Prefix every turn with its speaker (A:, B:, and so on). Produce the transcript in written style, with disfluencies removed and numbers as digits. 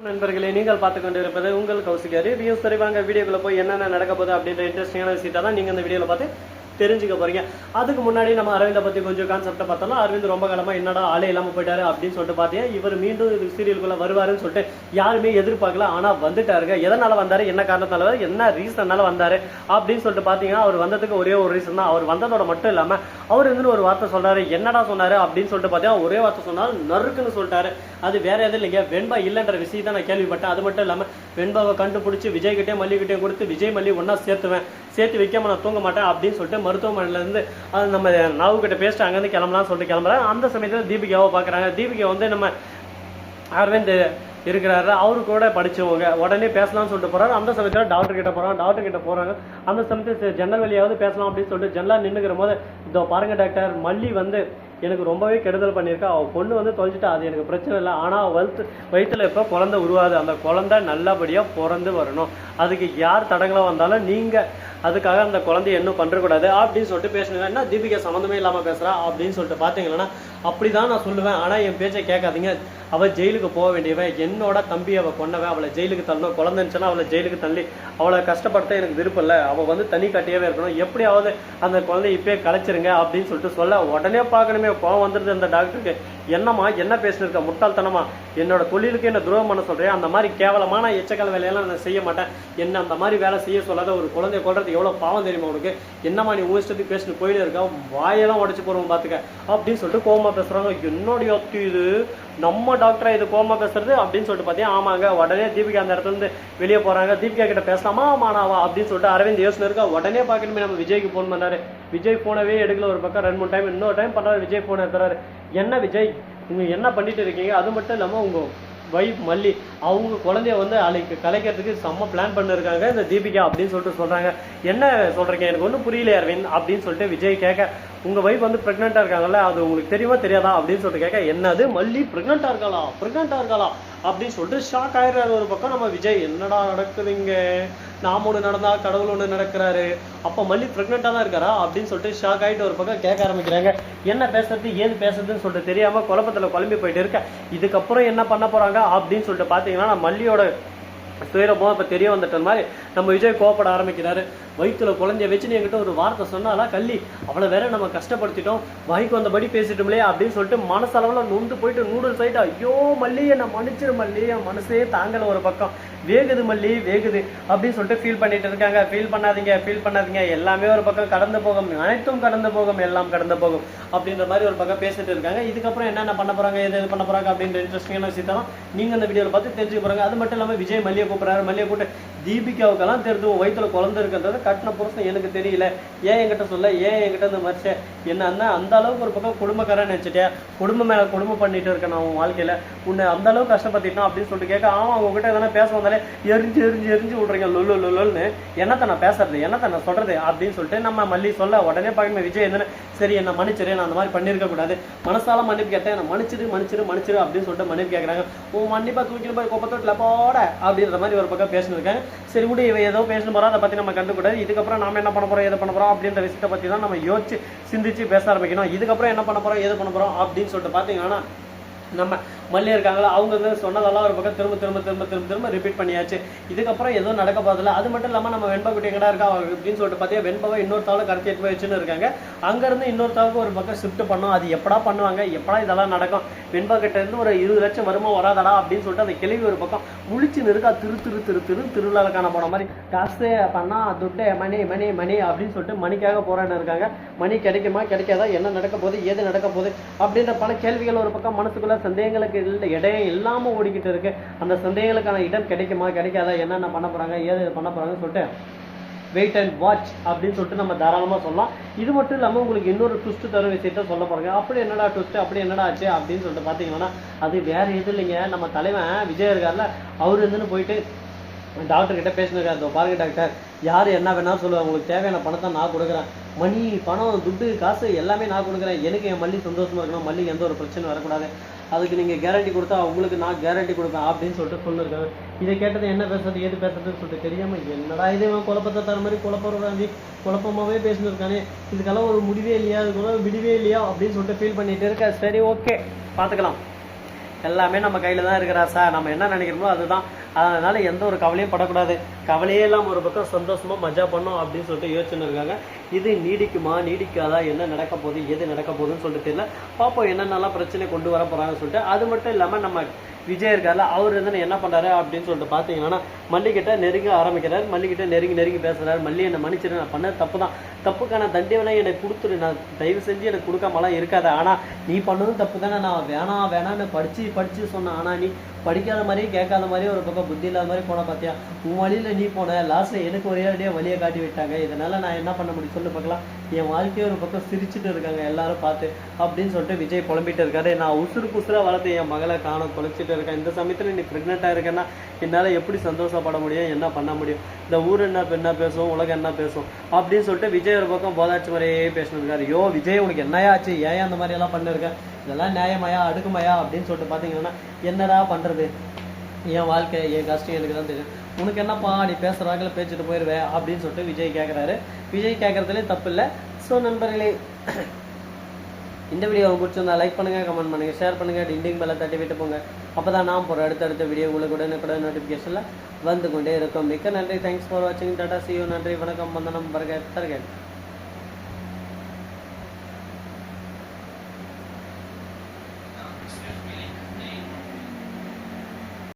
A: நண்பர்களே, நீங்கள் பார்த்து கொண்டிருப்பது உங்கள் கௌசிகா ரிவ்யூஸ். சரி வாங்க வீடியோக்குள்ள போய் என்னென்ன நடக்க போகுது அப்படின்ற இன்ட்ரெஸ்டிங்கான விஷயத்தை தான் நீங்கள் இந்த வீடியோவில் பார்த்து தெரிஞ்சுக்க போறீங்க. அதுக்கு முன்னாடி நம்ம அரவிந்தை பற்றி கொஞ்சம் கான்செப்டை பார்த்தோம்னா, அரவிந்த் ரொம்ப காலமாக என்னடா ஆளே இல்லாமல் போயிட்டாரு அப்படின்னு சொல்லிட்டு பார்த்தீங்கன்னா, இவர் மீண்டும் இது சீரியலுக்குள்ள வருவாருன்னு சொல்லிட்டு யாருமே எதிர்பார்க்கல. ஆனால் வந்துட்டாருங்க. எதனால வந்தாரு, என்ன காரணத்தால, என்ன ரீசன்னால வந்தாரு அப்படின்னு சொல்லிட்டு பார்த்தீங்கன்னா, அவர் வந்ததுக்கு ஒரே ஒரு ரீசன் தான். அவர் வந்ததோட மட்டும் இல்லாமல் அவர் வந்து ஒரு வார்த்தை சொல்றாரு. என்னடா சொன்னாரு அப்படின்னு சொல்லிட்டு பார்த்தீங்கன்னா, ஒரே வார்த்தை சொன்னாலும் நறுக்குன்னு சொல்லிட்டாரு. அது வேற எதுவும் இல்லைங்க, வெண்பா இல்லைன்ற விஷயத்தை நான் கேள்விப்பட்டேன். அது மட்டும் இல்லாமல் வெண்பாவை கண்டுபிடிச்சி விஜய்கிட்டே மல்லிகிட்டையும் கொடுத்து விஜய் மல்லி ஒன்னா சேர்த்து வைக்காம நான் தூங்க மாட்டேன் அப்படின்னு சொல்லிட்டு மருத்துவமனையிலேருந்து நம்ம நாவு கிட்ட பேசிட்டு அங்கேருந்து கிளம்பலாம்னு சொல்லிட்டு கிளம்புறேன். அந்த சமயத்தில் தீபிகாவை பார்க்குறாங்க. தீபிகா வந்து நம்ம அரவிந்த் இருக்கிறாரு, அவரு கூட படிச்சவங்க. உடனே பேசலாம்னு சொல்லிட்டு போறாரு. அந்த சமயத்தில் டாக்டர் கிட்ட போறாங்க. அந்த சமயத்தில் ஜன்னல் வழியாவது பேசலாம் அப்படின்னு சொல்லிட்டு ஜன்னலா நின்றுக்கிற போது, இதோ பாருங்க டாக்டர், மல்லி வந்து எனக்கு ரொம்பவே கெடுதல் பண்ணியிருக்கா. அவள் பொண்ணு வந்து தொலைச்சிட்டா, அது எனக்கு பிரச்சனை இல்லை. ஆனால் வயிற்றுல இப்போ குழந்தை உருவாது. அந்த குழந்தை நல்லபடியாக பிறந்து வரணும். அதுக்கு யார் தடங்களாக வந்தாலும் நீங்கள் அதுக்காக அந்த குழந்தைய இன்னும் பண்ணுறக்கூடாது அப்படின்னு சொல்லிட்டு பேசுனீங்க. என்ன தீபிகா சம்மந்தமே இல்லாமல் பேசுகிறா அப்படின்னு சொல்லிட்டு பார்த்தீங்கன்னா, அப்படி தான் நான் சொல்லுவேன். ஆனால் என் பேச்சை கேட்காதீங்க. அவள் ஜெயிலுக்கு போக வேண்டியவன், என்னோட தம்பி அவள் கொண்டவன், அவளை ஜெயிலுக்கு தள்ளணும். குழந்தை இருந்துச்சுன்னா அவளை ஜெயிலுக்கு தள்ளி அவளை கஷ்டப்படுத்த எனக்கு விருப்பம் இல்லை. அவள் வந்து தனி கட்டியாவே இருக்கணும். எப்படியாவது அந்த குழந்தைய இப்பயே கலைச்சிருங்க அப்படின்னு சொல்லிட்டு சொல்ல, உடனே பார்க்கணுமே கோவம் வந்துருது அந்த டாக்டருக்கு. என்னம்மா என்ன பேசினிருக்க, முட்டாள்தனமா என்னோட தொழிலுக்கு என்ன துரோகம் பண்ண சொல்றேன், அந்த மாதிரி கேவலமான எச்சக்கால வேலையெல்லாம் நான் செய்ய மாட்டேன், என்ன அந்த மாதிரி வேலை செய்ய சொல்லாத. ஒரு குழந்தைய கொள்றது எவ்வளவு பாவம் தெரியுமா உனக்கு, என்னம்மா நீ ஊசிட்டு பேசிட்டு போயிட்டு இருக்கா, வாயெல்லாம் உடச்சு போறவங்க பாத்துக்க அப்படின்னு சொல்லிட்டு கோவமா பேசுறாங்க. என்னுடைய அத்தி இது நம்ம டாக்டரா இது கோவமா பேசுறது அப்படின்னு சொல்லிட்டு பார்த்தீங்க. ஆமாங்க. உடனே தீபிகா அந்த இடத்துல இருந்து வெளியே போறாங்க. தீபிகா கிட்ட பேசலாமா மானாவா அப்படின்னு சொல்லிட்டு அரவிந்த் யோசனை இருக்கா. உடனே பார்க்கணுமே நம்ம விஜய்க்கு போன் பண்ணாரு. விஜய் போனவே எடுக்கல. ஒரு பக்கம் 2-3 டைம், இன்னொரு டைம் பண்றாரு. விஜய் போன் எடுத்துறாரு. என்ன விஜய் நீங்க என்ன பண்ணிட்டு இருக்கீங்க, அது மட்டும் இல்லாம உங்க வைஃப் மல்லி அவங்க குழந்தைய வந்து கலைக்கிறதுக்கு செம்ம பிளான் பண்ணிருக்காங்க இந்த தீபிகா அப்படின்னு சொல்லிட்டு சொல்றாங்க. என்ன சொல்றீங்க, எனக்கு ஒன்றும் புரியல அரவிந்த் அப்படின்னு சொல்லிட்டு விஜய் கேட்க, உங்க வைஃப் வந்து பிரெக்னெண்டா இருக்காங்கல்ல, அது உங்களுக்கு தெரியுமா தெரியாதா அப்படின்னு சொல்லிட்டு கேட்க, என்னது மல்லி பிரெக்னெண்டா இருக்காளா அப்படின்னு சொல்லிட்டு ஷாக் ஆயிடுறாரு. ஒரு பக்கம் நம்ம விஜய், என்னடா நடக்குதுங்க, நாம ஒன்று நடந்தா கடவுள் ஒன்று நடக்கிறாரு, அப்போ மல்லி பிரெக்னெண்டா தான் இருக்காரா அப்படின்னு சொல்லிட்டு ஷாக் ஆகிட்டு ஒரு பக்கம் கேட்க ஆரம்பிக்கிறாங்க. என்ன பேசுறது ஏது பேசுறதுன்னு சொல்லிட்டு தெரியாம குழப்பத்தில் குழம்பி போயிட்டு இருக்க. இதுக்கப்புறம் என்ன பண்ண போறாங்க அப்படின்னு சொல்லிட்டு பார்த்தீங்கன்னா, நான் மல்லியோட துயரமோ இப்போ தெரிய வந்துட்ட மாதிரி நம்ம விஜய் கோவப்பட ஆரம்பிக்கிறாரு. வயிற்றுல குழந்தைய வச்சுன்னு என்கிட்ட ஒரு வார்த்தை சொன்னாலா கள்ளி, அவளை வேற நம்ம கஷ்டப்படுத்திட்டோம், வாய்க்கு வந்தபடி பேசிட்டோம்லையே அப்படின்னு சொல்லிட்டு மனசளவில் நொந்து போயிட்டு நூடுல்ஸ் ஆயிட்டு, ஐயோ மல்லியை நான் மன்னிச்சிரு மல்லி, என் மனசே தாங்கல, ஒரு பக்கம் வேகுது மல்லி வேகுது அப்படின்னு சொல்லிட்டு ஃபீல் பண்ணிட்டு இருக்காங்க. ஃபீல் பண்ணாதீங்க, எல்லாமே ஒரு பக்கம் கடந்து போகும், அனைத்தும் கடந்து போகும், எல்லாம் கடந்து போகும் அப்படின்ற மாதிரி ஒரு பக்கம் பேசிட்டு இருக்காங்க. இதுக்கப்புறம் என்னென்ன பண்ண போறாங்க, எது பண்ண போறாங்க அப்படின்ற இன்ட்ரெஸ்டிங்கான விஷயத்தான் நீங்க இந்த வீடியோவில் பார்த்து தெரிஞ்சுக்க போறாங்க. அது மட்டும் இல்லாமல் விஜய் மல்லியை கூப்பிடுறாரு. மல்லியை கூப்பிட்டு, தீபிகாவுக்கெல்லாம் தெரிஞ்சு வயிற்றுல குழந்தை இருக்கிறது கட்டின புருஷன் எனக்கு தெரியல, ஏன் என்கிட்ட சொல்ல, ஏன் என்கிட்ட இந்த மனுஷ என்ன அந்த அளவுக்கு ஒரு பக்கம் குடும்பக்காரன்னு நினைச்சிட்டேன், குடும்பம் மேல குடும்பம் பண்ணிட்டு இருக்கேன் நான் உன் வாழ்க்கையில, உன்னை அந்த அளவுக்கு கஷ்டப்படுத்திட்டான் அப்படின்னு சொல்லிட்டு கேட்க, ஆமா உங்ககிட்ட எதனா பேச வந்தாலே எரிஞ்சு விடுறீங்க லொல்லுன்னு, என்னத்த நான் பேசுறது, என்னத்த நான் சொல்றது அப்படின்னு சொல்லிட்டு நம்ம மல்லி சொல்ல, உடனே பார்க்கணும் விஜய் என்னன்னு, சரி என்ன மன்னிச்சிரு, நான் அந்த மாதிரி பண்ணிருக்க கூடாது, மனசால மன்னிப்பு கேட்டேன், நான் மன்னிச்சிரு அப்படின்னு சொல்லிட்டு மன்னிப்பு கேட்கறாங்க. உன் மன்னிப்பா தூக்கிட்டு போய் கோப்பத்தோட்டில் போட அப்படின்ற மாதிரி ஒரு பக்கம் பேசினு இருக்காங்க. சரி விடு, இவ ஏதோ பேசணும் போறோம், அதை பத்தி நம்ம கண்டுக்கூடாது. இதுக்கப்புறம் நாம என்ன பண்ண போறோம், எது பண்ண போறோம் அப்படின்ற விஷயத்தை பத்தி தான் நம்ம யோசிச்சு சிந்திச்சு பேச ஆரம்பிக்கணும். இதுக்கப்புறம் என்ன பண்ண போறோம், எது பண்ண போறோம் அப்படின்னு சொல்லிட்டு பாத்தீங்கன்னா, நம்ம மல்லி இருக்காங்களா, அவங்க வந்து சொன்னதெல்லாம் ஒரு பக்கம் திரும்ப ரிப்பீட் பண்ணியாச்சு. இதுக்கப்புறம் எதுவும் நடக்க போதில்லை. அது மட்டும் இல்லாமல் நம்ம வெண்பா குட்டி எங்கடா இருக்கா அப்படின்னு சொல்லிட்டு பார்த்தீங்கன்னா, வெண்பாவை இன்னொரு தாவலை கடத்தி எடுத்து போய் வச்சுன்னு இருக்காங்க. அங்கேருந்து இன்னொரு தாவுக்கு ஒரு பக்கம் ஷிஃப்ட் பண்ணோம். அது எப்படா பண்ணுவாங்க, எப்படா இதெல்லாம் நடக்கும், வெண்பா கிட்ட இருந்து ஒரு 20 லட்சம் வருமா வராதடா அப்படின்னு சொல்லிட்டு அந்த கிளவி ஒரு பக்கம் முழிச்சுன்னு இருக்கா. திருவிழாவில் காண போன மாதிரி காசு பண்ணா துட்டு மணி அப்படின்னு சொல்லிட்டு மணிக்காக போராடின்னு இருக்காங்க. மணி கிடைக்குமா கிடைக்காதா, என்ன நடக்க போகுது, ஏது நடக்க போகுது அப்படின்ற பல கேள்விகள் ஒரு பக்கம் மனசுக்குள்ள சந்தேகங்களுக்கு இடம் இல்லாம ஓடிக்கிட்டு இருக்கு. அந்த சந்தேகங்களுக்கான இடம் கிடைக்குமா கிடைக்காதா, என்னென்ன பண்ண போறாங்க, ஏது பண்ண போறாங்கன்னு சொல்லிட்டு வெயிட் அண்ட் வாட்ச் அப்படின்னு சொல்லிட்டு நம்ம தாராளமாக சொல்லலாம். இது மட்டும் இல்லாமல் உங்களுக்கு இன்னொரு ட்விஸ்ட் தர விஷயத்த சொல்ல போறாங்க. அப்படி என்னடா ட்விஸ்ட், அப்படி என்னடா ஆச்சு அப்படின்னு சொல்லிட்டு பார்த்தீங்கன்னா, அது வேற எதுவும் இல்லைங்க, நம்ம தலைவன் விஜய் இருக்கார்ல, அவரு இருந்துன்னு போயிட்டு டாக்டர் கிட்ட பேசினிருக்காரு. அதோ பாருங்க டாக்டர், யார் என்ன வேணாலும் சொல்லுவாங்க, உங்களுக்கு தேவையான பணத்தை நான் கொடுக்குறேன், மணி பணம் துட்டு காசு எல்லாமே நான் கொடுக்குறேன், எனக்கு என் மல்லி சந்தோஷமா இருக்கணும், மல்லிக்கு எந்த ஒரு பிரச்சனை வரக்கூடாது, அதுக்கு நீங்கள் கேரண்டி கொடுத்தா உங்களுக்கு நான் கேரண்டி கொடுப்பேன் அப்படின்னு சொல்லிட்டு சொல்லியிருக்காங்க. இதை கேட்டது என்ன பேசுறது ஏது பேசுறதுன்னு சொல்லிட்டு தெரியாமல், என்னடா இது குழப்பத்தை தர மாதிரி குழப்பமாகவே பேசினிருக்கானே, இதுக்கெல்லாம் ஒரு முடிவே இல்லையா, அதுக்கு விடிவே இல்லையா அப்படின்னு சொல்லிட்டு ஃபீல் பண்ணிட்டு இருக்க. சரி ஓகே பார்த்துக்கலாம். எல்லாமே நம்ம கையில தான் இருக்கிறா சார், நம்ம என்ன நினைக்கிறோமோ அதுதான். அதனால எந்த ஒரு கவலையும் படக்கூடாது, கவலையே இல்லாமல் ஒரு பக்கம் சந்தோஷமா மஜா பண்ணோம் அப்படின்னு சொல்லிட்டு யோசிச்சுன்னு இருக்காங்க. இது நீடிக்குமா நீடிக்காதா, என்ன நடக்க போகுது எது நடக்க போகுதுன்னு சொல்லிட்டு தெரியல. பார்ப்போம் என்னென்னலாம் பிரச்சனை கொண்டு வர போறாங்கன்னு சொல்லிட்டு. அது மட்டும் இல்லாமல் நம்ம விஜய் இருக்கார்ல, அவர் வந்து என்ன பண்றாரு அப்படின்னு சொல்லிட்டு பார்த்தீங்கன்னா மல்லிகிட்ட நெருங்க ஆரம்பிக்கிறார். மல்லிகிட்ட நெருங்கி பேசுறாரு. மல்லி என்னை மன்னிச்சிரு, நான் பண்ணது தப்பு தான், தப்புக்கான தண்டனை எனக்கு கொடுத்துரு, நான் தயவு செஞ்சு எனக்கு கொடுக்காமலாம் இருக்காது. ஆனா நீ பண்ணதும் தப்பு தானே, நான் வேணான்னு படிச்சு சொன்னேன். ஆனா நீ படிக்காத மாதிரியே கேட்காத மாதிரியே ஒரு பக்கம் புத்தி இல்லாத மாதிரி போன பார்த்தியா, உன் வழியில நீ போன, லாஸ்ட்ல எனக்கு ஒரே அடியாக வழியை காட்டி விட்டாங்க. இதனால நான் என்ன பண்ண முடியும் சொல்லு பார்க்கலாம். என் வாழ்க்கையை ஒரு பக்கம் சிரிச்சுட்டு இருக்காங்க எல்லாரும் பார்த்து அப்படின்னு சொல்லிட்டு விஜய் புலம்பிட்டு இருக்காரு. நான் உசுறு வளர்த்து என் மகளை காண தொலைச்சிட்டு இருக்கேன். இந்த சமயத்துல நீ பிரெக்னெண்டா இருக்கேன்னா என்னால எப்படி சந்தோஷப்பட முடியும், என்ன பண்ண முடியும், இந்த ஊர் என்ன பேசும், உலகம் என்ன பேசும் அப்படின்னு சொல்லிட்டு விஜய் ஒரு பக்கம் போதாச்சு மாதிரியே பேசிட்டு இருக்காரு. யோ விஜய், உனக்கு என்னையா ஆச்சு, ஏன் அந்த மாதிரி எல்லாம் பண்ணிருக்கேன், இதெல்லாம் நியாயமாயா அடுக்குமாயா அப்படின்னு சொல்லிட்டு பாத்தீங்கன்னா என்னடா பண்றது, என் வாழ்க்கை என் கஷ்டம் எனக்கு தான் தெரியும், உனக்கு என்னப்பா நீ பேசுறாங்கள பேச்சுட்டு போயிடுவேன் அப்படின்னு சொல்லிட்டு விஜய் கேட்குறாரு. விஜய் கேட்கறதுலே தப்பு இல்லை. ஸோ நண்பர்களே, இந்த வீடியோ பிடிச்சிருந்தா லைக் பண்ணுங்க, கமெண்ட் பண்ணுங்க, ஷேர் பண்ணுங்க, டிண்டிங் பெல்லை தட்டி விட்டு போங்க. அப்பதான் நான் போகிற அடுத்தடுத்த வீடியோ உங்களுக்கு உடனே நோட்டிஃபிகேஷன்ல வந்து கொண்டே இருக்கும். மிக்க நன்றி, தேங்க்ஸ் ஃபார் வாட்சிங், டாடா, see you, நன்றி, வணக்கம், வந்தனம், பர்கர் தர்கர்.